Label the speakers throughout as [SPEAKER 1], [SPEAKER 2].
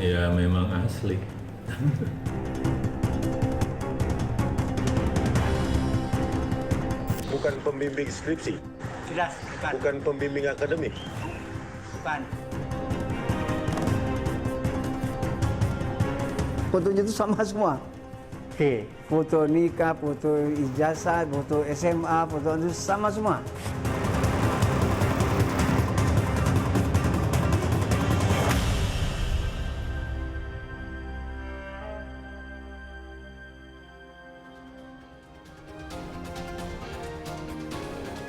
[SPEAKER 1] Ya memang asli.
[SPEAKER 2] Bukan pembimbing skripsi,
[SPEAKER 3] Jelas, bukan.
[SPEAKER 2] bukan pembimbing akademik.
[SPEAKER 3] Bukan.
[SPEAKER 4] Fotonya itu sama semua. Foto nikah, foto ijazah, foto SMA, foto itu sama semua.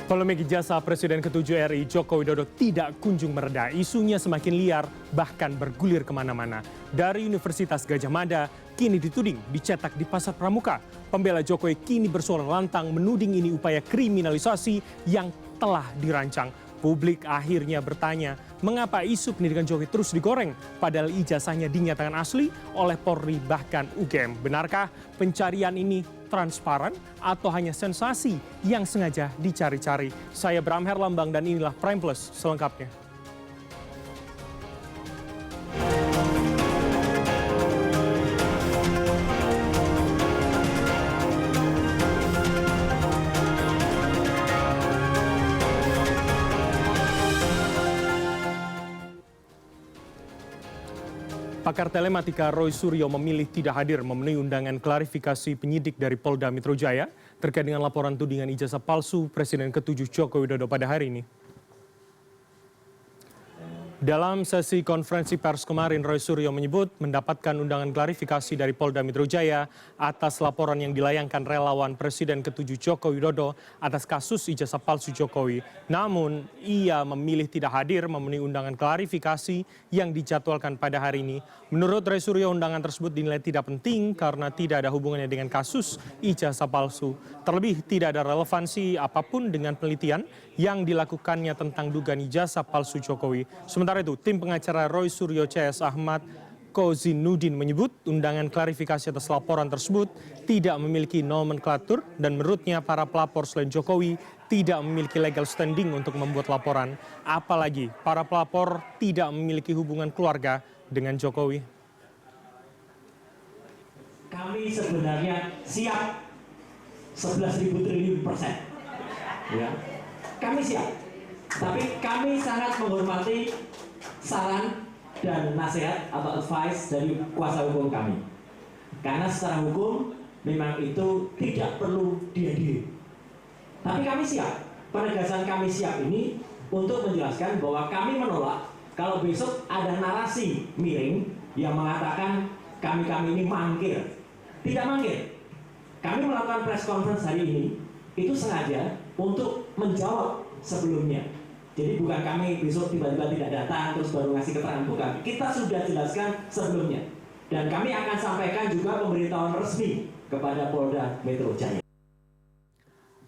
[SPEAKER 5] Polemik ijazah Presiden ke-7 RI Joko Widodo tidak kunjung mereda. Isunya semakin liar, bahkan bergulir kemana-mana. Dari Universitas Gajah Mada, kini dituding dicetak di Pasar Pramuka. Pembela Jokowi kini bersuara lantang menuding ini upaya kriminalisasi yang telah dirancang. Publik akhirnya bertanya, mengapa isu pendidikan Jokowi terus digoreng, padahal ijazahnya dinyatakan asli oleh Polri bahkan UGM. Benarkah pencarian ini transparan atau hanya sensasi yang sengaja dicari-cari? Saya Bram Herlambang dan inilah Prime Plus selengkapnya. Pakar telematika Roy Suryo memilih tidak hadir memenuhi undangan klarifikasi penyidik dari Polda Metro Jaya terkait dengan laporan tudingan ijazah palsu Presiden ke-7 Joko Widodo pada hari ini. Dalam sesi konferensi pers kemarin, Roy Suryo menyebut mendapatkan undangan klarifikasi dari Polda Metro Jaya atas laporan yang dilayangkan relawan Presiden ke-7 Joko Widodo atas kasus ijazah palsu Jokowi. Namun, ia memilih tidak hadir memenuhi undangan klarifikasi yang dijadwalkan pada hari ini. Menurut Roy Suryo, undangan tersebut dinilai tidak penting karena tidak ada hubungannya dengan kasus ijazah palsu. Terlebih, tidak ada relevansi apapun dengan penelitian yang dilakukannya tentang dugaan ijazah palsu Jokowi. Sementara itu, tim pengacara Roy Suryo CS Ahmad Kozinudin menyebut undangan klarifikasi atas laporan tersebut tidak memiliki nomenklatur dan menurutnya para pelapor selain Jokowi tidak memiliki legal standing untuk membuat laporan. Apalagi para pelapor tidak memiliki hubungan keluarga dengan Jokowi.
[SPEAKER 6] Kami sebenarnya siap 11.000 triliun persen. Ya. Kami siap, tapi kami sangat menghormati saran dan nasihat atau advice dari kuasa hukum kami. Karena secara hukum memang itu tidak perlu dihadiri. Tapi kami siap, penegasan kami siap ini untuk menjelaskan bahwa kami menolak kalau besok ada narasi miring yang mengatakan kami ini mangkir. Tidak mangkir. Kami melakukan press conference hari ini itu sengaja untuk menjawab sebelumnya. Jadi bukan kami besok tiba-tiba tidak datang terus baru ngasih keterangan, bukan. Kita sudah jelaskan sebelumnya. Dan kami akan sampaikan juga pemberitahuan resmi kepada Polda Metro Jaya.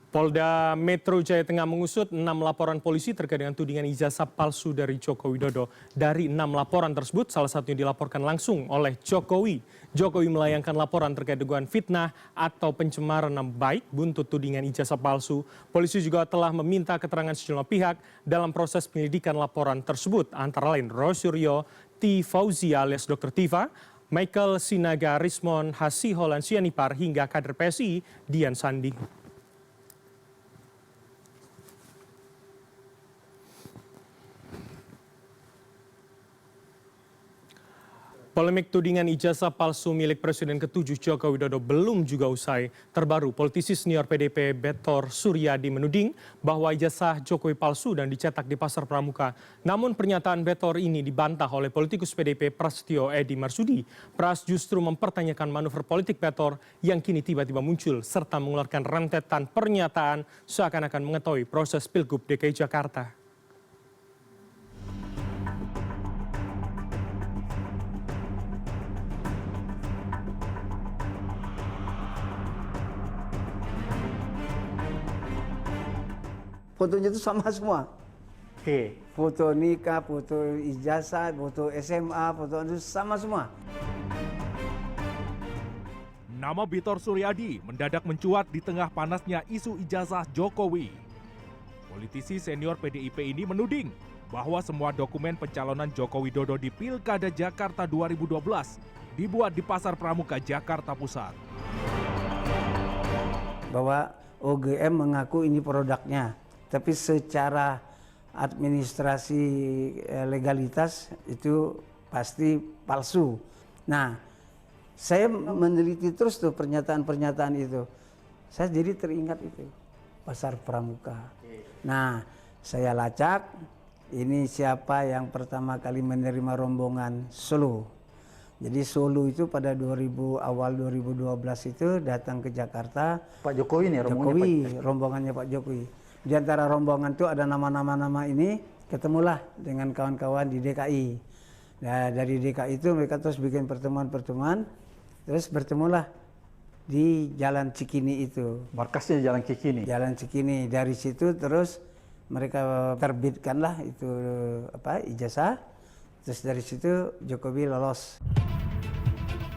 [SPEAKER 5] Polda Metro Jaya tengah mengusut 6 laporan polisi terkait dengan tudingan ijazah palsu dari Joko Widodo. Dari 6 laporan tersebut, salah satunya dilaporkan langsung oleh Jokowi. Jokowi melayangkan laporan terkait dugaan fitnah atau pencemaran nama baik buntut tudingan ijazah palsu. Polisi juga telah meminta keterangan sejumlah pihak dalam proses penyelidikan laporan tersebut, antara lain Roy Suryo, T. Fauzia alias Dr. Tiva, Michael Sinaga, Rismon, Hasiholan Sianipar, hingga kader PSI Dian Sandi. Polemik tudingan ijazah palsu milik Presiden ke-7 Joko Widodo belum juga usai. Terbaru, politisi senior PDP Betor Suryadi menuding bahwa ijazah Jokowi palsu dan dicetak di Pasar Pramuka. Namun pernyataan Betor ini dibantah oleh politikus PDP Prasetyo Edi Marsudi. Pras justru mempertanyakan manuver politik Betor yang kini tiba-tiba muncul serta mengeluarkan rentetan pernyataan seakan-akan mengetahui proses Pilgub DKI Jakarta.
[SPEAKER 4] Fotonya itu sama semua. Foto nikah, foto ijazah, foto SMA, foto itu sama semua.
[SPEAKER 7] Nama Betor Suryadi mendadak mencuat di tengah panasnya isu ijazah Jokowi. Politisi senior PDIP ini menuding bahwa semua dokumen pencalonan Joko Widodo di Pilkada Jakarta 2012 dibuat di Pasar Pramuka, Jakarta Pusat.
[SPEAKER 4] Bahwa UGM mengaku ini produknya, tapi secara administrasi legalitas itu pasti palsu. Nah, saya meneliti terus tuh pernyataan-pernyataan itu. Saya jadi teringat itu, Pasar Pramuka. Nah, saya lacak, ini siapa yang pertama kali menerima rombongan Solo. Jadi Solo itu pada awal 2012 itu datang ke Jakarta.
[SPEAKER 1] Pak Jokowi nih
[SPEAKER 4] rombongannya Pak Jokowi. Di antara rombongan itu ada nama-nama ini, ketemulah dengan kawan-kawan di DKI. Nah, dari DKI itu mereka terus bikin pertemuan-pertemuan, terus bertemulah di Jalan Cikini itu.
[SPEAKER 1] Markasnya Jalan Cikini.
[SPEAKER 4] Jalan Cikini. Dari situ terus mereka terbitkanlah itu ijazah. Terus dari situ Jokowi lolos.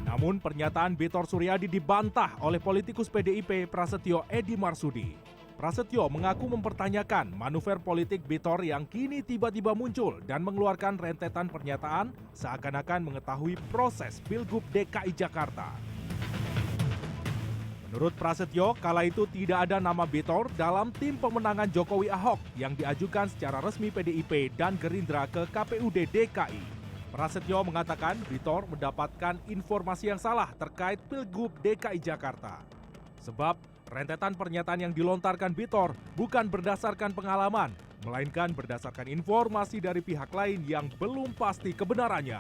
[SPEAKER 7] Namun pernyataan Bitor Suryadi dibantah oleh politikus PDIP Prasetyo Edi Marsudi. Prasetyo mengaku mempertanyakan manuver politik Bitor yang kini tiba-tiba muncul dan mengeluarkan rentetan pernyataan seakan-akan mengetahui proses Pilgub DKI Jakarta. Menurut Prasetyo, kala itu tidak ada nama Bitor dalam tim pemenangan Jokowi Ahok yang diajukan secara resmi PDIP dan Gerindra ke KPUD DKI. Prasetyo mengatakan Bitor mendapatkan informasi yang salah terkait Pilgub DKI Jakarta. Sebab rentetan pernyataan yang dilontarkan Bitor bukan berdasarkan pengalaman, melainkan berdasarkan informasi dari pihak lain yang belum pasti kebenarannya.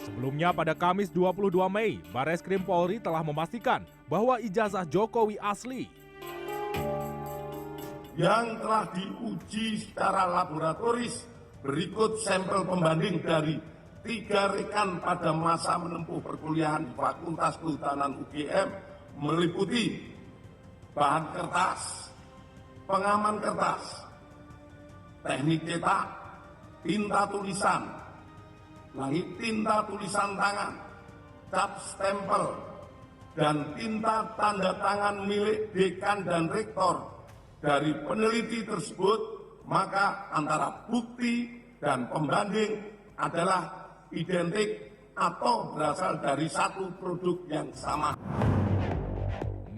[SPEAKER 7] Sebelumnya pada Kamis 22 Mei, Bareskrim Polri telah memastikan bahwa ijazah Jokowi asli.
[SPEAKER 8] Yang telah diuji secara laboratoris berikut sampel pembanding dari 3 rekan pada masa menempuh perkuliahan di Fakultas Kehutanan UGM meliputi bahan kertas, pengaman kertas, teknik cetak, tinta tulisan, tinta tulisan tangan, cap stempel, dan tinta tanda tangan milik dekan dan rektor. Dari peneliti tersebut, maka antara bukti dan pembanding adalah identik atau berasal dari satu produk yang sama.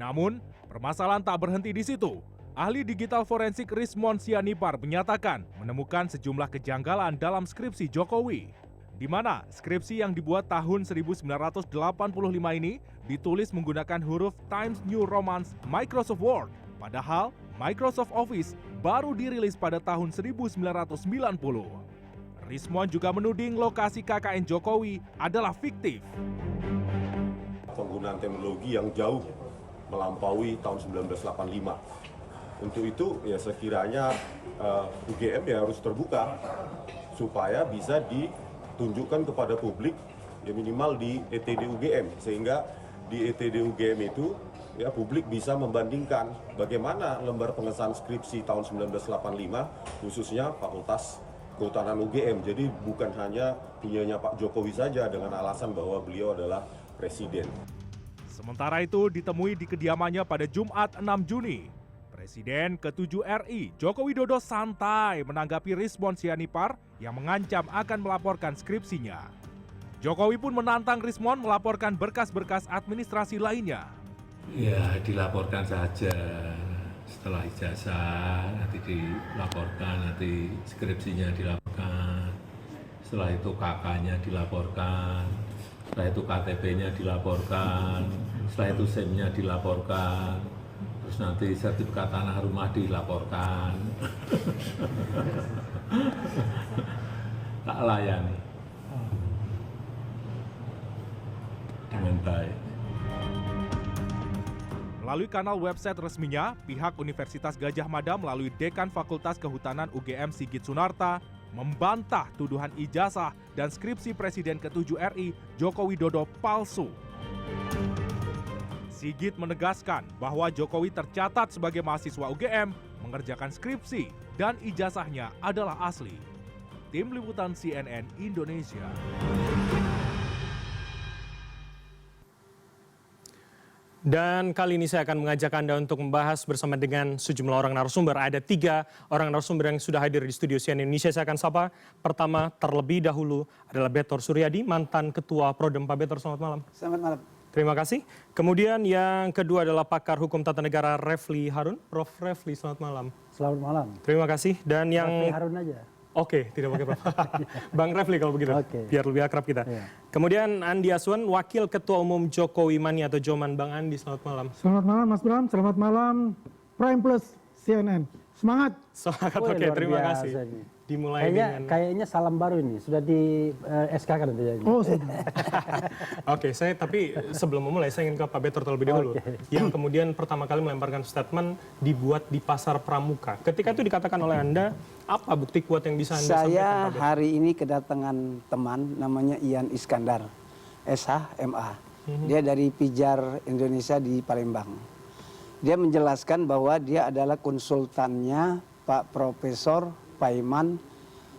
[SPEAKER 7] Namun, permasalahan tak berhenti di situ. Ahli digital forensik Rismon Sianipar menyatakan menemukan sejumlah kejanggalan dalam skripsi Jokowi, di mana skripsi yang dibuat tahun 1985 ini ditulis menggunakan huruf Times New Roman Microsoft Word, padahal Microsoft Office baru dirilis pada tahun 1990. Rismon juga menuding lokasi KKN Jokowi adalah fiktif.
[SPEAKER 2] Penggunaan teknologi yang jauh melampaui tahun 1985. Untuk itu ya sekiranya UGM ya harus terbuka supaya bisa ditunjukkan kepada publik ya minimal di ETD UGM, sehingga di ETD UGM itu ya publik bisa membandingkan bagaimana lembar pengesahan skripsi tahun 1985 khususnya Fakultas Kehutanan UGM. Jadi bukan hanya punyanya Pak Jokowi saja dengan alasan bahwa beliau adalah presiden.
[SPEAKER 7] Sementara itu ditemui di kediamannya pada Jumat 6 Juni. Presiden ke-7 RI Joko Widodo santai menanggapi Rismon Sianipar yang mengancam akan melaporkan skripsinya. Jokowi pun menantang Rismon melaporkan berkas-berkas administrasi lainnya.
[SPEAKER 9] Ya dilaporkan saja, setelah ijazah nanti dilaporkan, nanti skripsinya dilaporkan, setelah itu KK-nya dilaporkan, setelah itu KTP-nya dilaporkan, setelah itu SIM-nya dilaporkan, terus nanti sertifikat tanah rumah dilaporkan. Tak layani dengan baik.
[SPEAKER 7] Melalui kanal website resminya, pihak Universitas Gadjah Mada melalui Dekan Fakultas Kehutanan UGM Sigit Sunarta membantah tuduhan ijazah dan skripsi Presiden ke-7 RI Joko Widodo palsu. Sigit menegaskan bahwa Jokowi tercatat sebagai mahasiswa UGM, mengerjakan skripsi, dan ijazahnya adalah asli. Tim Liputan CNN Indonesia.
[SPEAKER 5] Dan kali ini saya akan mengajak Anda untuk membahas bersama dengan sejumlah orang narasumber. Ada 3 orang narasumber yang sudah hadir di studio CNN Indonesia. Saya akan sapa. Pertama, terlebih dahulu adalah Betor Suryadi, mantan Ketua Prodem. Pak Betor, selamat malam.
[SPEAKER 4] Selamat malam.
[SPEAKER 5] Terima kasih. Kemudian yang kedua adalah pakar hukum tata negara Refli Harun. Prof. Refli, selamat malam.
[SPEAKER 1] Selamat malam.
[SPEAKER 5] Terima kasih. Dan yang
[SPEAKER 1] Refli Harun aja.
[SPEAKER 5] Oke, tidak pakai Prof. Bang Refli kalau begitu, biar lebih akrab kita.
[SPEAKER 1] Iya.
[SPEAKER 5] Kemudian Andi Aswan, Wakil Ketua Umum Jokowi Mania atau Joman. Bang Andi, selamat malam.
[SPEAKER 10] Selamat malam Mas Bram, selamat malam Prime Plus CNN. Semangat.
[SPEAKER 5] Semangat,
[SPEAKER 1] Oh,
[SPEAKER 5] oke,
[SPEAKER 1] luar
[SPEAKER 5] terima
[SPEAKER 1] biasa
[SPEAKER 5] kasih.
[SPEAKER 1] ini.
[SPEAKER 5] Dimulai dengan...
[SPEAKER 1] Kayaknya salam baru ini, sudah di SK kan nanti ya ini.
[SPEAKER 10] Oh, sudah.
[SPEAKER 5] Oke, saya tapi sebelum memulai saya ingin ke Pak Betor terlebih dahulu. Yang kemudian pertama kali melemparkan statement dibuat di Pasar Pramuka. Ketika itu dikatakan oleh Anda, apa bukti kuat yang bisa Anda sampaikan,
[SPEAKER 4] Saya
[SPEAKER 5] Pak Betor?
[SPEAKER 4] hari ini kedatangan teman namanya Ian Iskandar, SH, MA. Dia dari Pijar Indonesia di Palembang. Dia menjelaskan bahwa dia adalah konsultannya Pak Profesor Paiman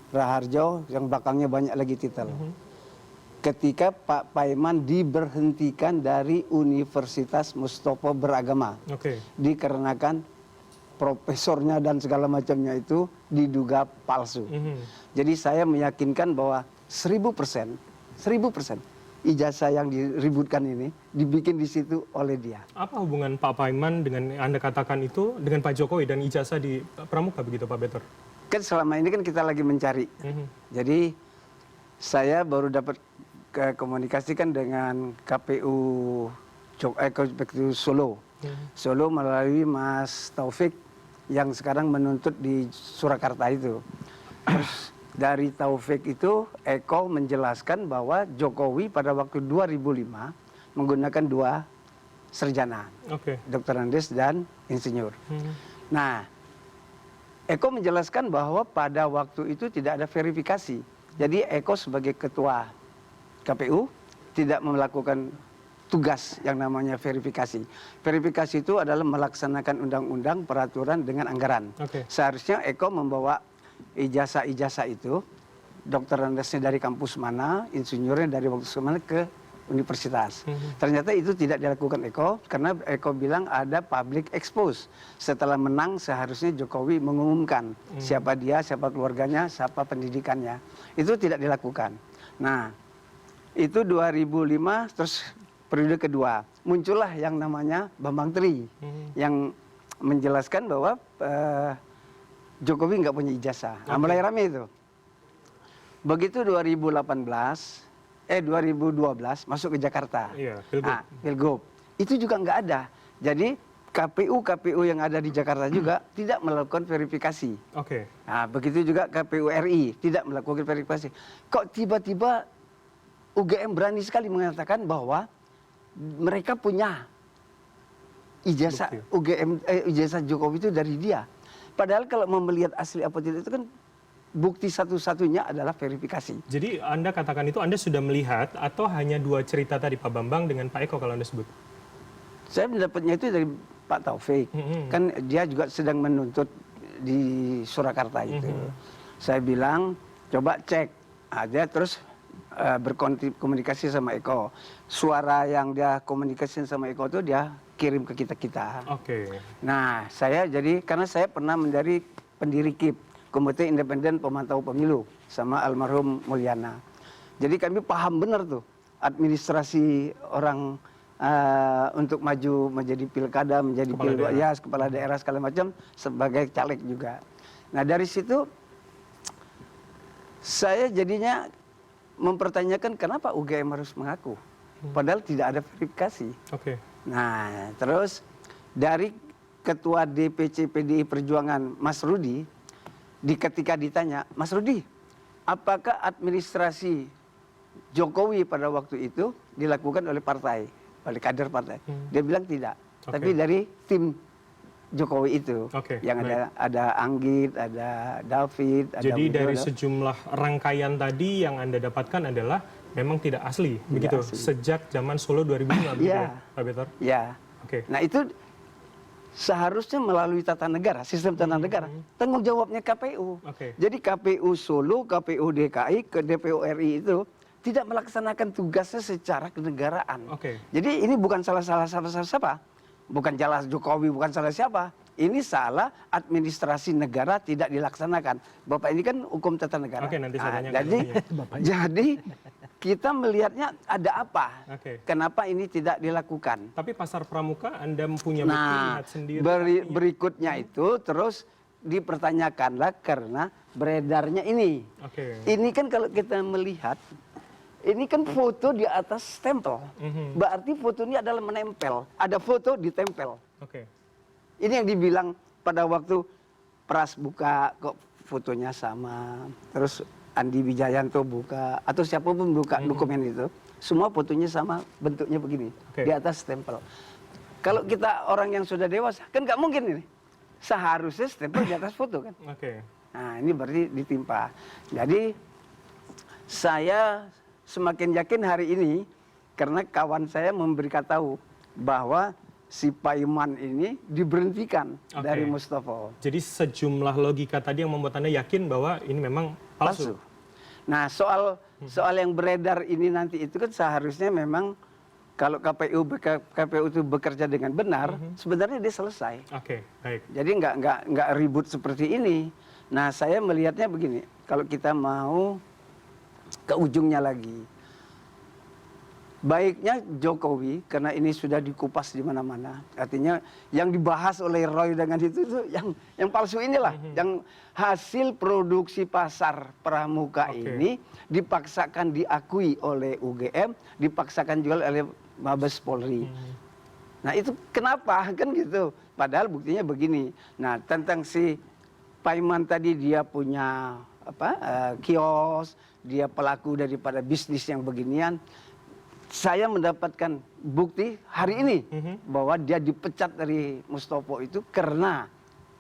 [SPEAKER 4] Raharjo yang belakangnya banyak lagi titel. Ketika Pak Paiman diberhentikan dari Universitas Mustopo Beragama.
[SPEAKER 5] Oke.
[SPEAKER 4] Dikarenakan profesornya dan segala macamnya itu diduga palsu. Jadi saya meyakinkan bahwa 1000% ijazah yang diributkan ini dibikin di situ oleh dia.
[SPEAKER 5] Apa hubungan Pak Paiman dengan Anda katakan itu dengan Pak Jokowi dan ijazah di Pramuka begitu, Pak Betor?
[SPEAKER 4] Kan selama ini kan kita lagi mencari. Jadi saya baru dapat komunikasikan dengan KPU Solo. Solo melalui Mas Taufik yang sekarang menuntut di Surakarta itu. Terus dari Taufik itu Eko menjelaskan bahwa Jokowi pada waktu 2005 menggunakan 2 sarjana. Dr. Andes dan insinyur. Nah, Eko menjelaskan bahwa pada waktu itu tidak ada verifikasi. Jadi Eko sebagai ketua KPU tidak melakukan tugas yang namanya verifikasi. Verifikasi itu adalah melaksanakan undang-undang, peraturan dengan anggaran. Seharusnya Eko membawa ijazah-ijazah itu, Dr. Andesnya dari kampus mana, insinyurnya dari kampus mana ke universitas. Ternyata itu tidak dilakukan Eko karena Eko bilang ada public expose. Setelah menang seharusnya Jokowi mengumumkan siapa dia, siapa keluarganya, siapa pendidikannya. Itu tidak dilakukan. Nah, itu 2005 terus periode kedua muncullah yang namanya Bambang Tri yang menjelaskan bahwa Jokowi nggak punya ijazah. Nah, mulai rame itu. Begitu 2012 masuk ke Jakarta.
[SPEAKER 5] Iya, Pilgub.
[SPEAKER 4] Pilgub. Itu juga nggak ada. Jadi KPU yang ada di Jakarta juga tidak melakukan verifikasi. Nah, begitu juga KPU RI tidak melakukan verifikasi. Kok tiba-tiba UGM berani sekali mengatakan bahwa mereka punya ijazah ijazah Jokowi itu dari dia. Padahal kalau mau melihat asli apa tidak itu kan bukti satu-satunya adalah verifikasi.
[SPEAKER 5] Jadi Anda katakan itu Anda sudah melihat atau hanya 2 cerita tadi Pak Bambang dengan Pak Eko kalau Anda sebut?
[SPEAKER 4] Saya mendapatnya itu dari Pak Taufik. Kan dia juga sedang menuntut di Surakarta itu. Saya bilang coba cek. Dia terus berkomunikasi sama Eko. Suara yang dia komunikasi sama Eko itu dia kirim ke kita-kita. Nah, saya jadi karena saya pernah menjadi pendiri KIP. Komite Independen Pemantau Pemilu sama almarhum Mulyana. Jadi kami paham benar tuh administrasi orang untuk maju menjadi pilkada, menjadi kepala daerah segala macam sebagai caleg juga. Nah dari situ saya jadinya mempertanyakan kenapa UGM harus mengaku, padahal tidak ada verifikasi. Nah terus dari Ketua DPC PDI Perjuangan Mas Rudi, ketika ditanya, Mas Rudi, apakah administrasi Jokowi pada waktu itu dilakukan oleh partai, oleh kader partai? Dia bilang tidak, tapi dari tim Jokowi itu, yang ada Anggit, ada David, ada
[SPEAKER 5] Jadi dari sejumlah rangkaian tadi yang Anda dapatkan adalah memang tidak asli, begitu? Sejak zaman Solo 2005, begitu, Pak Betor?
[SPEAKER 4] Ya. Nah itu seharusnya melalui tata negara, sistem tata negara, tanggung jawabnya KPU. Jadi KPU Solo, KPU DKI, ke DPU RI itu tidak melaksanakan tugasnya secara kenegaraan.
[SPEAKER 5] Oke.
[SPEAKER 4] Jadi ini bukan salah siapa, bukan salah Jokowi, bukan salah siapa. Ini salah administrasi negara tidak dilaksanakan. Bapak ini kan hukum tata negara.
[SPEAKER 5] Oke, nanti saya tanyakan.
[SPEAKER 4] Jadi kita melihatnya ada apa?
[SPEAKER 5] Oke.
[SPEAKER 4] Kenapa ini tidak dilakukan?
[SPEAKER 5] Tapi pasar pramuka Anda punya bukti lihat sendiri.
[SPEAKER 4] Berikutnya itu terus dipertanyakanlah karena beredarnya ini.
[SPEAKER 5] Oke.
[SPEAKER 4] Ini kan kalau kita melihat, ini kan foto di atas stempel. Berarti foto ini adalah menempel. Ada foto ditempel.
[SPEAKER 5] Oke.
[SPEAKER 4] Ini yang dibilang pada waktu Pras buka kok fotonya sama. Terus Andi Wijayanto buka atau siapapun buka dokumen itu, semua fotonya sama, bentuknya begini, di atas stempel. Kalau kita orang yang sudah dewasa kan nggak mungkin ini. Seharusnya stempel di atas foto kan.
[SPEAKER 5] Oke.
[SPEAKER 4] Nah ini berarti ditimpa. Jadi saya semakin yakin hari ini karena kawan saya memberitahu bahwa si Paiman ini diberhentikan dari Mustopo.
[SPEAKER 5] Jadi sejumlah logika tadi yang membuat Anda yakin bahwa ini memang palsu.
[SPEAKER 4] Nah soal yang beredar ini nanti itu kan seharusnya memang kalau KPU itu bekerja dengan benar, sebenarnya dia selesai.
[SPEAKER 5] Oke, baik.
[SPEAKER 4] Jadi nggak ribut seperti ini. Nah saya melihatnya begini, kalau kita mau ke ujungnya lagi. Baiknya Jokowi, karena ini sudah dikupas di mana-mana. Artinya yang dibahas oleh Roy dengan itu yang palsu inilah. Yang hasil produksi pasar pramuka ini dipaksakan diakui oleh UGM, dipaksakan juga oleh Mabes Polri. Nah itu kenapa kan gitu. Padahal buktinya begini. Nah tentang si Paiman tadi dia punya kios, dia pelaku daripada bisnis yang beginian. Saya mendapatkan bukti hari ini bahwa dia dipecat dari Mustopo itu karena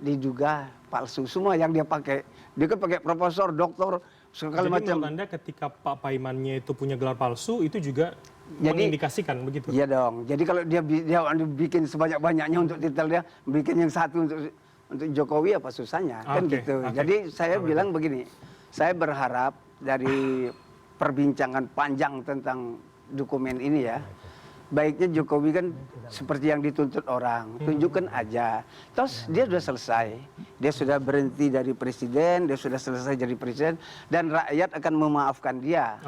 [SPEAKER 4] diduga palsu semua yang dia pakai. Dia kan pakai profesor, doktor, segala macam.
[SPEAKER 5] Jadi menurut Anda ketika Pak Paimannya itu punya gelar palsu itu juga mengindikasikan begitu?
[SPEAKER 4] Iya dong. Jadi kalau dia bikin sebanyak-banyaknya untuk titel dia, bikin yang satu untuk Jokowi apa susahnya kan gitu. Jadi saya bilang begini, saya berharap dari perbincangan panjang tentang dokumen ini ya, baiknya Jokowi kan seperti yang dituntut orang, tunjukkan aja. Terus dia sudah selesai, dia sudah berhenti dari presiden, dia sudah selesai jadi presiden, dan rakyat akan memaafkan dia,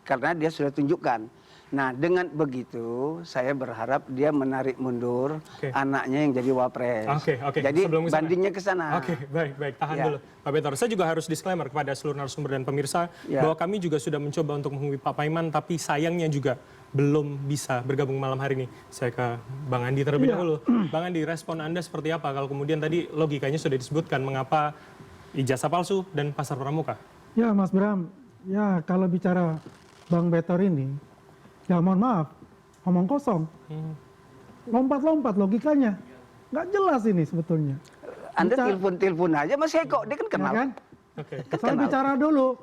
[SPEAKER 4] karena dia sudah tunjukkan. Nah dengan begitu saya berharap dia menarik mundur anaknya yang jadi wapres. Jadi bandingnya ke sana.
[SPEAKER 5] Baik, tahan dulu Pak Betor. Saya juga harus disclaimer kepada seluruh narasumber dan pemirsa bahwa kami juga sudah mencoba untuk menghubungi Pak Paiman, tapi sayangnya juga belum bisa bergabung malam hari ini. Saya ke Bang Andi terlebih dahulu. Bang Andi, respon Anda seperti apa kalau kemudian tadi logikanya sudah disebutkan mengapa ijazah palsu dan pasar pramuka?
[SPEAKER 10] Ya Mas Bram, ya kalau bicara Bang Betor ini, ya mohon maaf, omong kosong. Lompat-lompat logikanya. Nggak jelas ini sebetulnya.
[SPEAKER 4] Anda telepon aja Mas Eko, dia kan kenal.
[SPEAKER 10] Ya kan? Saya bicara dulu.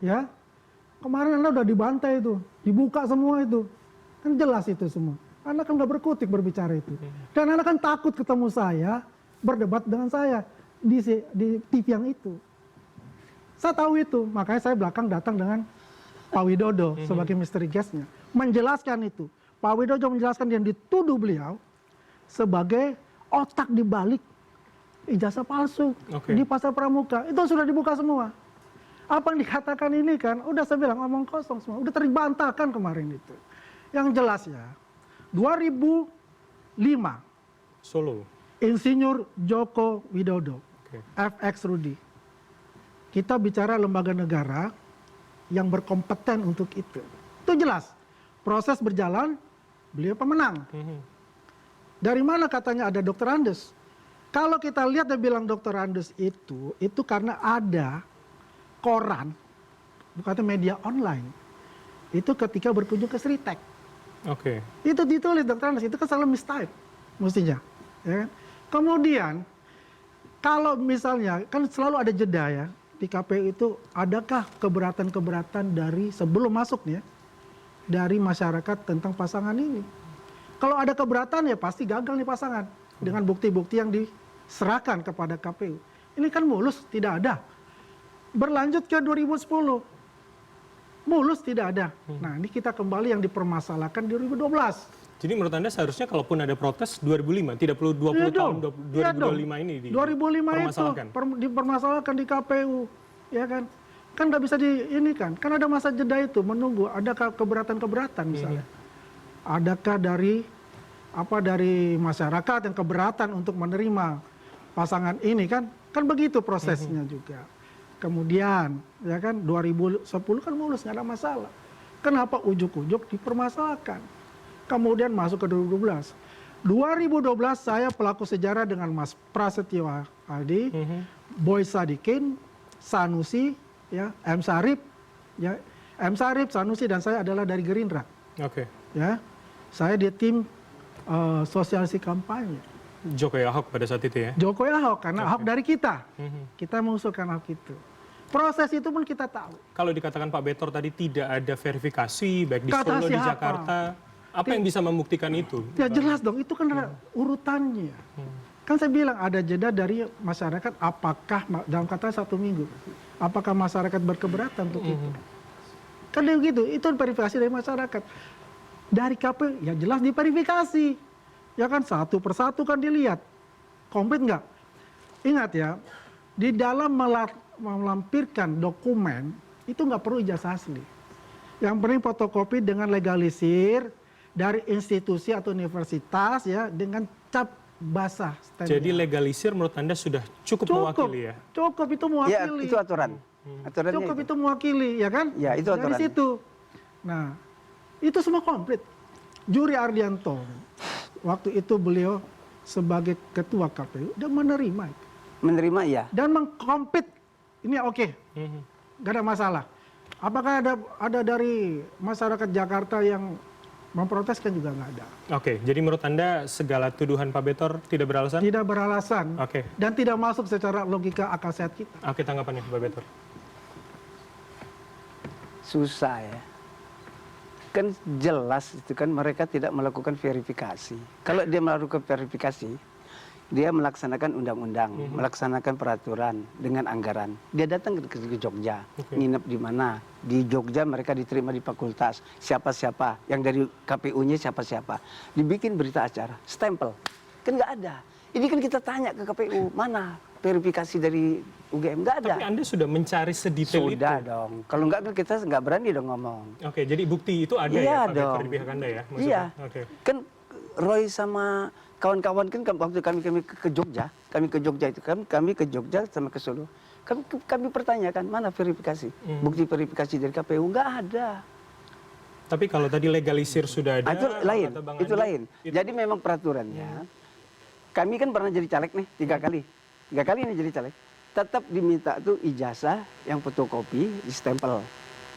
[SPEAKER 10] Ya, kemarin Anda udah dibantai itu, dibuka semua itu. Kan jelas itu semua. Anda kan nggak berkutik berbicara itu. Dan Anda kan takut ketemu saya, berdebat dengan saya di TV yang itu. Saya tahu itu, makanya saya belakang datang dengan Pak Widodo sebagai misteri guest-nya. Menjelaskan itu. Pak Widodo menjelaskan yang dituduh beliau sebagai otak di balik ijazah palsu di pasar pramuka. Itu sudah dibuka semua. Apa yang dikatakan ini kan, udah saya bilang omong kosong semua. Udah terbantahkan kemarin itu. Yang jelas ya, 2005
[SPEAKER 5] Solo.
[SPEAKER 10] Insinyur Joko Widodo, FX Rudy. Kita bicara lembaga negara yang berkompeten untuk itu. Itu jelas. Proses berjalan, beliau pemenang. Dari mana katanya ada Dr. Andes? Kalau kita lihat dia bilang Dr. Andes itu karena ada koran, bukan media online. Itu ketika berkunjung ke Sritek. Itu ditulis Dr. Andes, itu kan salah mistype mestinya. Ya kan? Kemudian, kalau misalnya, kan selalu ada jeda ya, di KPU itu adakah keberatan-keberatan dari sebelum masuk nih ya, dari masyarakat tentang pasangan ini. Kalau ada keberatan ya pasti gagal nih pasangan dengan bukti-bukti yang diserahkan kepada KPU. Ini kan mulus, tidak ada. Berlanjut ke 2010. mulus tidak ada. Nah, ini kita kembali yang dipermasalahkan di 2012.
[SPEAKER 5] Jadi menurut Anda seharusnya kalaupun ada protes 2005, tidak perlu 20 tahun 2025 ini
[SPEAKER 10] 2005
[SPEAKER 5] dipermasalahkan.
[SPEAKER 10] itu dipermasalahkan di KPU, ya kan? Kan nggak bisa ini kan ada masa jeda itu menunggu, adakah keberatan-keberatan misalnya. Adakah dari masyarakat yang keberatan untuk menerima pasangan ini kan begitu prosesnya juga. Kemudian ya kan 2010 kan mulus nggak ada masalah. Kenapa ujuk-ujuk dipermasalahkan? Kemudian masuk ke 2012. 2012 saya pelaku sejarah dengan Mas Prasetyo Aldi, Boy Sadikin, Sanusi, ya, M. Sarip, ya, M. Sarip, Sanusi dan saya adalah dari Gerindra.
[SPEAKER 5] Oke.
[SPEAKER 10] Ya, saya di tim sosialisasi kampanye.
[SPEAKER 5] Jokowi Ahok pada saat itu ya?
[SPEAKER 10] Jokowi Ahok, karena Ahok dari kita. Kita mengusulkan Ahok itu. Proses itu pun kita tahu.
[SPEAKER 5] Kalau dikatakan Pak Betor tadi tidak ada verifikasi, baik di
[SPEAKER 10] Kata
[SPEAKER 5] Solo, di
[SPEAKER 10] siapa?
[SPEAKER 5] Jakarta, apa yang bisa membuktikan itu?
[SPEAKER 10] Ya jelas dong, itu kan urutannya. Kan saya bilang ada jeda dari masyarakat, apakah dalam kata 1 minggu, apakah masyarakat berkeberatan untuk itu? Kan begitu, itu verifikasi dari masyarakat. Dari KPU, ya jelas diverifikasi. Ya kan satu persatu kan dilihat, komplit nggak? Ingat ya, di dalam melampirkan dokumen, itu nggak perlu ijazah asli. Yang penting fotokopi dengan legalisir, dari institusi atau universitas ya dengan cap basah.
[SPEAKER 5] Jadi legalisir menurut Anda sudah cukup mewakili ya?
[SPEAKER 10] Cukup itu mewakili.
[SPEAKER 4] Ya, itu aturan. Aturannya
[SPEAKER 10] cukup itu mewakili ya kan?
[SPEAKER 4] Ya, itu aturan.
[SPEAKER 10] Dari situ. Nah, itu semua komplit. Juri Ardianto, waktu itu beliau sebagai ketua KPU, dia menerima itu.
[SPEAKER 4] Menerima ya.
[SPEAKER 10] Dan mengkomplit, ini oke, gak ada masalah. Apakah ada dari masyarakat Jakarta yang memprotes? Kan juga nggak ada.
[SPEAKER 5] Oke, jadi menurut Anda segala tuduhan Pak Betor tidak beralasan?
[SPEAKER 10] Tidak beralasan.
[SPEAKER 5] Oke.
[SPEAKER 10] Dan tidak masuk secara logika akal sehat kita.
[SPEAKER 5] Oke, tanggapannya Pak Betor.
[SPEAKER 4] Susah ya. Kan jelas itu kan mereka tidak melakukan verifikasi. Kalau dia melakukan verifikasi, dia melaksanakan undang-undang, melaksanakan peraturan dengan anggaran. Dia datang ke Jogja, nginep di mana? Di Jogja mereka diterima di fakultas. Siapa-siapa, yang dari KPU-nya siapa-siapa. Dibikin berita acara, stempel. Kan nggak ada. Ini kan kita tanya ke KPU, mana verifikasi dari UGM? Nggak ada.
[SPEAKER 5] Tapi Anda sudah mencari sedetail itu?
[SPEAKER 4] Sudah dong. Kalau nggak kan kita nggak berani dong ngomong.
[SPEAKER 5] Oke, jadi bukti itu ada
[SPEAKER 4] Iya
[SPEAKER 5] ya Pak
[SPEAKER 4] dong.
[SPEAKER 5] Betor di pihak Anda ya? Maksudnya?
[SPEAKER 4] Iya.
[SPEAKER 5] Oke.
[SPEAKER 4] Kan Roy sama kawan-kawan kan waktu kami ke Jogja, kami ke Jogja sama ke Solo. Kami pertanyakan mana verifikasi, bukti verifikasi dari KPU nggak ada.
[SPEAKER 5] Tapi kalau tadi legalisir sudah ada,
[SPEAKER 4] Itu lain,
[SPEAKER 5] kata Bang
[SPEAKER 4] itu
[SPEAKER 5] Andi,
[SPEAKER 4] lain. Jadi memang peraturannya. Kami kan pernah jadi caleg nih 3 kali, 3 kali ini jadi caleg. Tetap diminta tuh ijazah yang fotokopi di stempel.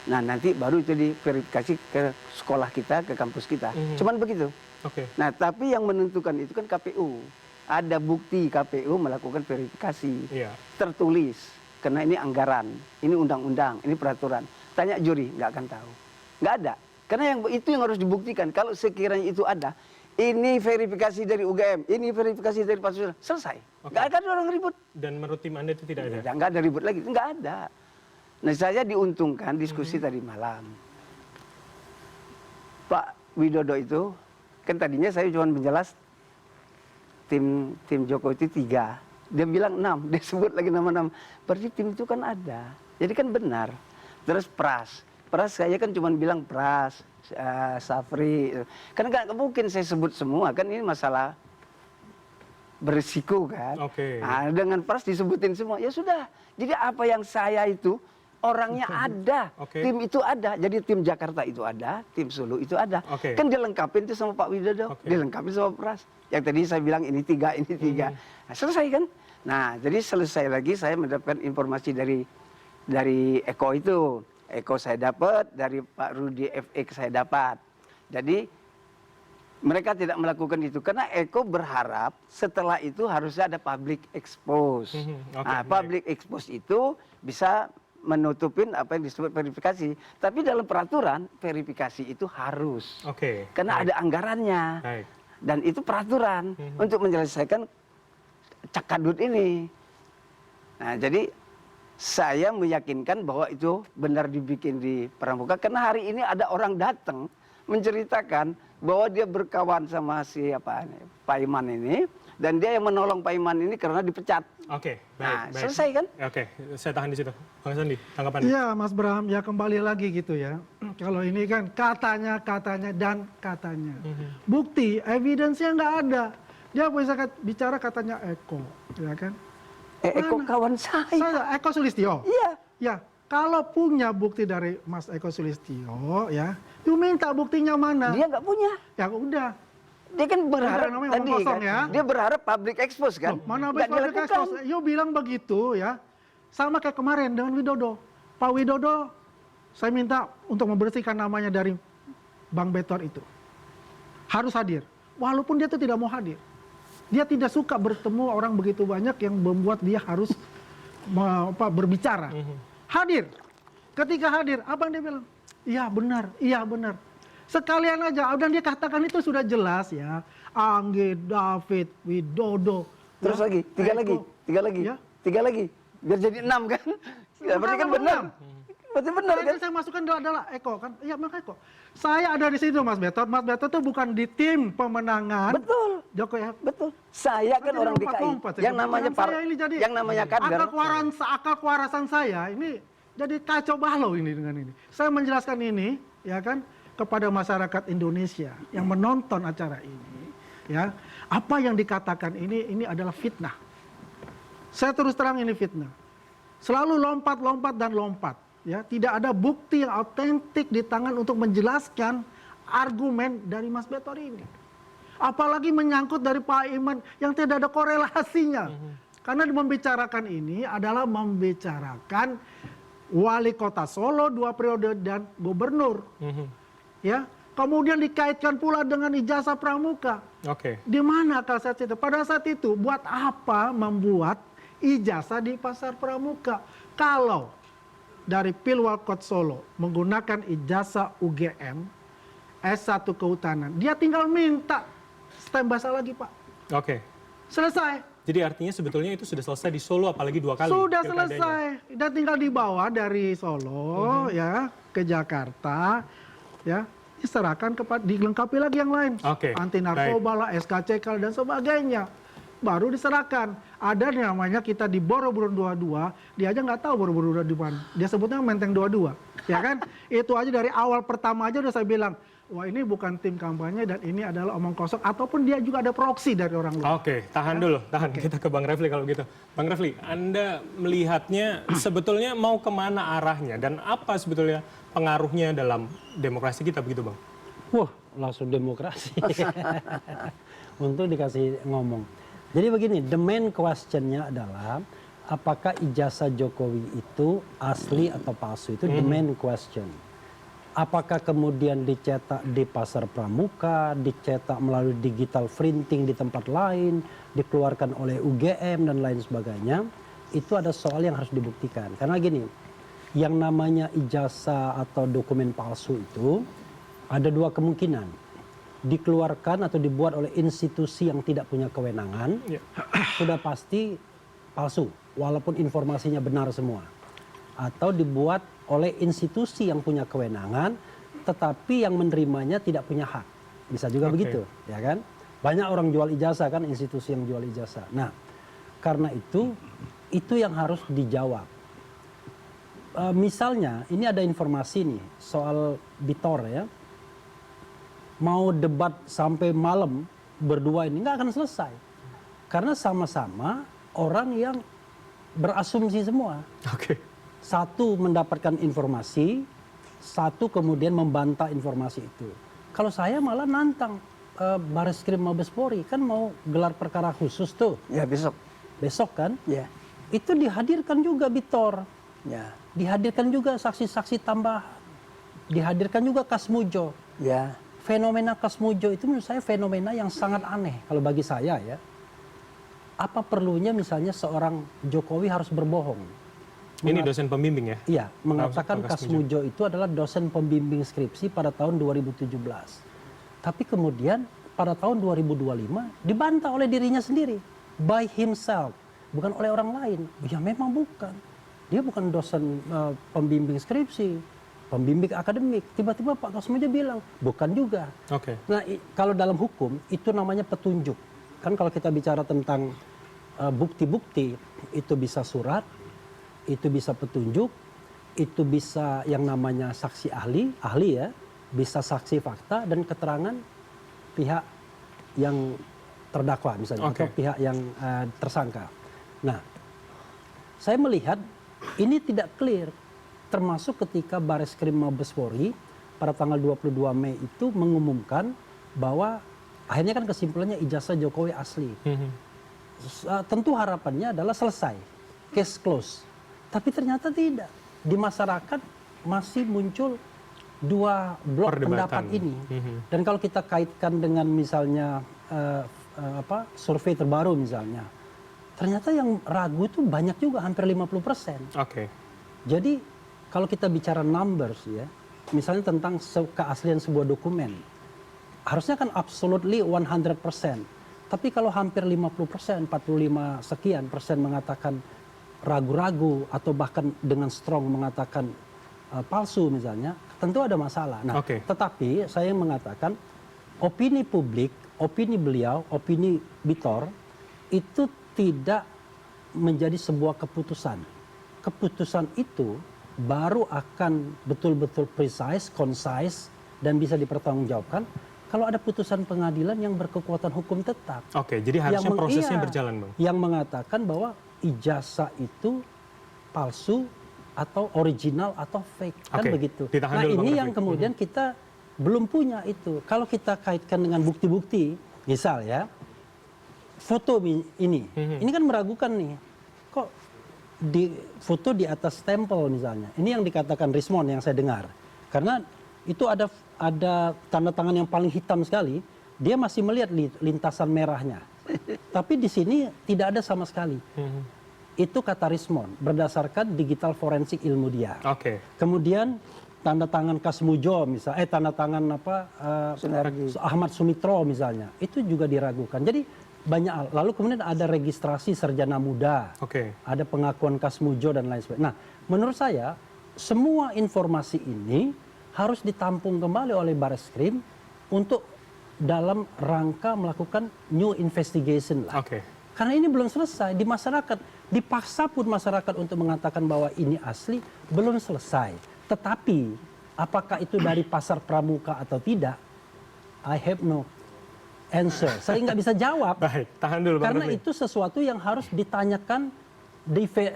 [SPEAKER 4] Nah nanti baru itu diverifikasi ke sekolah kita, ke kampus kita. Cuman begitu.
[SPEAKER 5] Oke.
[SPEAKER 4] Nah, tapi yang menentukan itu kan KPU. Ada bukti KPU melakukan verifikasi.
[SPEAKER 5] Iya.
[SPEAKER 4] Tertulis. Karena ini anggaran, ini undang-undang, ini peraturan. Tanya juri, nggak akan tahu. Nggak ada. Karena itu yang harus dibuktikan. Kalau sekiranya itu ada, ini verifikasi dari UGM, ini verifikasi dari Pancasila, selesai. Nggak ada orang ribut.
[SPEAKER 5] Dan menurut tim Anda itu tidak ada?
[SPEAKER 4] Ya, nggak ada ribut lagi, nggak ada. Nah, saya diuntungkan diskusi tadi malam. Pak Widodo itu, kan tadinya saya cuma menjelas tim Jokowi itu 3. Dia bilang 6, dia sebut lagi nama-nama. Berarti tim itu kan ada. Jadi kan benar. Terus Pras saya kan cuma bilang Pras, Safri. Kan nggak mungkin saya sebut semua, kan ini masalah berisiko kan.
[SPEAKER 5] Oke.
[SPEAKER 4] Nah, dengan Pras disebutin semua, ya sudah. Jadi apa yang saya itu, orangnya ada, tim itu ada. Jadi tim Jakarta itu ada, tim Solo itu ada. Kan dilengkapin tuh sama Pak Widodo, dilengkapin sama Pras. Yang tadi saya bilang ini 3, ini 3. Nah, selesai kan? Nah, jadi selesai lagi saya mendapatkan informasi dari Eko itu. Eko saya dapat, dari Pak Rudi FX saya dapat. Jadi mereka tidak melakukan itu karena Eko berharap setelah itu harusnya ada public expose. Nah, public expose itu bisa menutupin apa yang disebut verifikasi. Tapi dalam peraturan verifikasi itu harus. Karena ada anggarannya. Dan itu peraturan untuk menyelesaikan cakadut ini. Nah, jadi saya meyakinkan bahwa itu benar dibikin di Pramuka karena hari ini ada orang datang menceritakan bahwa dia berkawan sama si Pak Iman ini dan dia yang menolong Pak Iman ini karena dipecat.
[SPEAKER 5] Oke, baik,
[SPEAKER 4] Nah,
[SPEAKER 5] baik.
[SPEAKER 4] selesai kan?
[SPEAKER 5] Oke, saya tahan di situ. Bang Sandi, tanggapannya?
[SPEAKER 10] Iya, Mas Bram, ya kembali lagi gitu ya. Kalau ini kan katanya, dan katanya. Bukti, evidence-nya nggak ada. Dia bisa bicara katanya Eko, ya kan?
[SPEAKER 4] Eko
[SPEAKER 10] Mana?
[SPEAKER 4] kawan saya.
[SPEAKER 10] Eko Sulistyo.
[SPEAKER 4] Iya.
[SPEAKER 10] Ya, kalau punya bukti dari Mas Eko Sulistyo, ya, you minta buktinya mana?
[SPEAKER 4] Dia nggak punya.
[SPEAKER 10] Ya udah.
[SPEAKER 4] Dia kan berharap
[SPEAKER 10] namanya
[SPEAKER 4] tadi
[SPEAKER 10] omong kosong,
[SPEAKER 4] kan,
[SPEAKER 10] ya.
[SPEAKER 4] dia berharap public expose kan.
[SPEAKER 10] Loh, mana
[SPEAKER 4] Nggak
[SPEAKER 10] public
[SPEAKER 4] dilakukan.
[SPEAKER 10] expose? You bilang begitu ya. Sama kayak kemarin dengan Widodo. Pak Widodo, saya minta untuk membersihkan namanya dari Bang Betor itu. Harus hadir. Walaupun dia itu tidak mau hadir. Dia tidak suka bertemu orang begitu banyak yang membuat dia harus berbicara. Hadir. Ketika hadir, apa yang dia bilang? Iya benar, iya benar. Sekalian aja, dan dia katakan itu sudah jelas ya. Angge, David, Widodo.
[SPEAKER 4] Terus
[SPEAKER 10] ya,
[SPEAKER 4] lagi, tiga
[SPEAKER 10] Ya.
[SPEAKER 4] lagi. Biar jadi 6 kan? Ya, berarti kan benar. Berarti benar kan?
[SPEAKER 10] Saya masukkan adalah Eko kan? Iya, maka Eko. Saya ada di situ Mas Betot. Mas Betot itu bukan di tim pemenangan.
[SPEAKER 4] Betul.
[SPEAKER 10] Jokowi.
[SPEAKER 4] Betul. Saya kan orang DKI. Yang namanya yang namanya kader.
[SPEAKER 10] Akal kewarasan saya ini jadi kacau balau ini dengan ini. Saya menjelaskan ini ya kan kepada masyarakat Indonesia yang menonton acara ini ya. Apa yang dikatakan ini adalah fitnah. Saya terus terang ini fitnah. Selalu lompat ya, tidak ada bukti yang autentik di tangan untuk menjelaskan argumen dari Mas Betor ini. Apalagi menyangkut dari Pak Iman yang tidak ada korelasinya. Karena membicarakan ini adalah membicarakan wali kota Solo 2 periode dan gubernur. Ya, kemudian dikaitkan pula dengan ijazah pramuka.
[SPEAKER 5] Oke.
[SPEAKER 10] Di mana akal sehat itu? Pada saat itu buat apa membuat ijazah di pasar pramuka? Kalau dari Pilwalkot Solo menggunakan ijazah UGM S1 Kehutanan, dia tinggal minta stem basah lagi, Pak.
[SPEAKER 5] Oke.
[SPEAKER 10] Selesai.
[SPEAKER 5] Jadi artinya sebetulnya itu sudah selesai di Solo, apalagi 2 kali.
[SPEAKER 10] Sudah
[SPEAKER 5] pilkadanya.
[SPEAKER 10] selesai. Dan tinggal dibawa dari Solo ya ke Jakarta ya, diserahkan kepada, dilengkapi lagi yang lain.
[SPEAKER 5] Oke,
[SPEAKER 10] Anti narkoba lah, SKCK dan sebagainya. Baru diserahkan. Ada namanya kita di Borobudur 22, dia aja nggak tahu Borobudur di mana. Dia sebutnya Menteng 22. Ya kan? Itu aja dari awal pertama aja udah saya bilang, wah ini bukan tim kampanye dan ini adalah omong kosong, ataupun dia juga ada proksi dari orang luar.
[SPEAKER 5] Oke, tahan dulu, kita ke Bang Refli kalau gitu. Bang Refli, Anda melihatnya sebetulnya mau kemana arahnya dan apa sebetulnya pengaruhnya dalam demokrasi kita begitu, Bang?
[SPEAKER 1] Wah, langsung demokrasi. Untuk dikasih ngomong. Jadi begini, the main question-nya adalah apakah ijazah Jokowi itu asli atau palsu? Itu the main question. Apakah kemudian dicetak di pasar pramuka, dicetak melalui digital printing di tempat lain, dikeluarkan oleh UGM dan lain sebagainya, itu ada soal yang harus dibuktikan. Karena gini, yang namanya ijazah atau dokumen palsu itu ada 2 kemungkinan. Dikeluarkan atau dibuat oleh institusi yang tidak punya kewenangan, sudah pasti palsu, walaupun informasinya benar semua. Atau dibuat oleh institusi yang punya kewenangan, tetapi yang menerimanya tidak punya hak. Bisa juga begitu, ya kan? Banyak orang jual ijazah kan, institusi yang jual ijazah. Nah, karena itu yang harus dijawab. Misalnya, ini ada informasi nih soal Bitor ya. Mau debat sampai malam berdua ini nggak akan selesai. Karena sama-sama orang yang berasumsi semua.
[SPEAKER 5] Oke.
[SPEAKER 1] Satu mendapatkan informasi, satu kemudian membantah informasi itu. Kalau saya malah nantang Bareskrim Mabes Polri kan mau gelar perkara khusus tuh.
[SPEAKER 4] Ya besok.
[SPEAKER 1] Besok kan?
[SPEAKER 4] Ya.
[SPEAKER 1] Itu dihadirkan juga Bitor.
[SPEAKER 4] Ya.
[SPEAKER 1] Dihadirkan juga saksi-saksi tambahan. Dihadirkan juga Kasmujo.
[SPEAKER 4] Ya.
[SPEAKER 1] Fenomena Kasmujo itu menurut saya fenomena yang sangat aneh kalau bagi saya ya. Apa perlunya misalnya seorang Jokowi harus berbohong?
[SPEAKER 5] Ini dosen pembimbing ya?
[SPEAKER 1] Iya, mengatakan Kasmujo itu adalah dosen pembimbing skripsi pada tahun 2017. Tapi kemudian pada tahun 2025 dibantah oleh dirinya sendiri. By himself. Bukan oleh orang lain. Ya memang bukan. Dia bukan dosen pembimbing skripsi, pembimbing akademik. Tiba-tiba Pak Kasmujo bilang, bukan juga.
[SPEAKER 5] Oke.
[SPEAKER 1] Nah, kalau dalam hukum itu namanya petunjuk. Kan kalau kita bicara tentang bukti-bukti, itu bisa surat, itu bisa petunjuk, itu bisa yang namanya saksi ahli ya, bisa saksi fakta dan keterangan pihak yang terdakwa misalnya, atau pihak yang tersangka. Nah, saya melihat ini tidak clear, termasuk ketika Bareskrim Mabes Polri pada tanggal 22 Mei itu mengumumkan bahwa akhirnya kan kesimpulannya ijazah Jokowi asli. Tentu harapannya adalah selesai, case close. Tapi ternyata tidak. Di masyarakat masih muncul dua blok pendapat ini. Dan kalau kita kaitkan dengan misalnya survei terbaru misalnya, ternyata yang ragu itu banyak juga, hampir 50%. Jadi kalau kita bicara numbers ya, misalnya tentang keaslian sebuah dokumen, harusnya kan absolutely 100%. Tapi kalau hampir 50%, 45 sekian persen mengatakan ragu-ragu atau bahkan dengan strong mengatakan palsu misalnya, tentu ada masalah. Nah, tetapi saya mengatakan opini publik, opini beliau, opini Bitor itu tidak menjadi sebuah keputusan. Keputusan itu baru akan betul-betul precise, concise, dan bisa dipertanggungjawabkan kalau ada putusan pengadilan yang berkekuatan hukum tetap.
[SPEAKER 5] Jadi harusnya prosesnya berjalan, Bang.
[SPEAKER 1] Yang mengatakan bahwa ijazah itu palsu atau original atau fake, kan begitu. Nah, ini yang kemudian kita belum punya itu. Kalau kita kaitkan dengan bukti-bukti, misal ya, foto ini kan meragukan nih. Kok di foto di atas stempel misalnya. Ini yang dikatakan Rismon yang saya dengar. Karena itu ada tanda tangan yang paling hitam sekali, dia masih melihat lintasan merahnya. Tapi di sini tidak ada sama sekali. Itu kata Rismon berdasarkan digital forensik ilmu dia. Kemudian tanda tangan Kasmujo misalnya, tanda tangan Ahmad Sumitro misalnya, itu juga diragukan. Jadi banyak hal. Lalu kemudian ada registrasi sarjana muda, ada pengakuan Kasmujo dan lain sebagainya. Nah, menurut saya semua informasi ini harus ditampung kembali oleh Bareskrim untuk dalam rangka melakukan new investigation lah. Karena ini belum selesai di masyarakat, dipaksa pun masyarakat untuk mengatakan bahwa ini asli belum selesai. Tetapi apakah itu dari pasar pramuka atau tidak? I have no answer. Saya nggak bisa jawab.
[SPEAKER 5] Baik, tahan dulu, Bang
[SPEAKER 1] Karena
[SPEAKER 5] Refli.
[SPEAKER 1] itu sesuatu yang harus ditanyakan,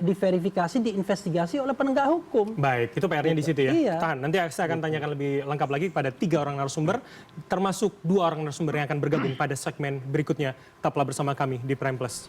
[SPEAKER 1] diverifikasi, diinvestigasi oleh penegak hukum.
[SPEAKER 5] Baik, itu PR-nya di situ ya.
[SPEAKER 1] Iya.
[SPEAKER 5] Tahan, nanti saya akan tanyakan lebih lengkap lagi pada 3 orang narasumber, termasuk 2 orang narasumber yang akan bergabung pada segmen berikutnya. Tetaplah bersama kami di Prime Plus.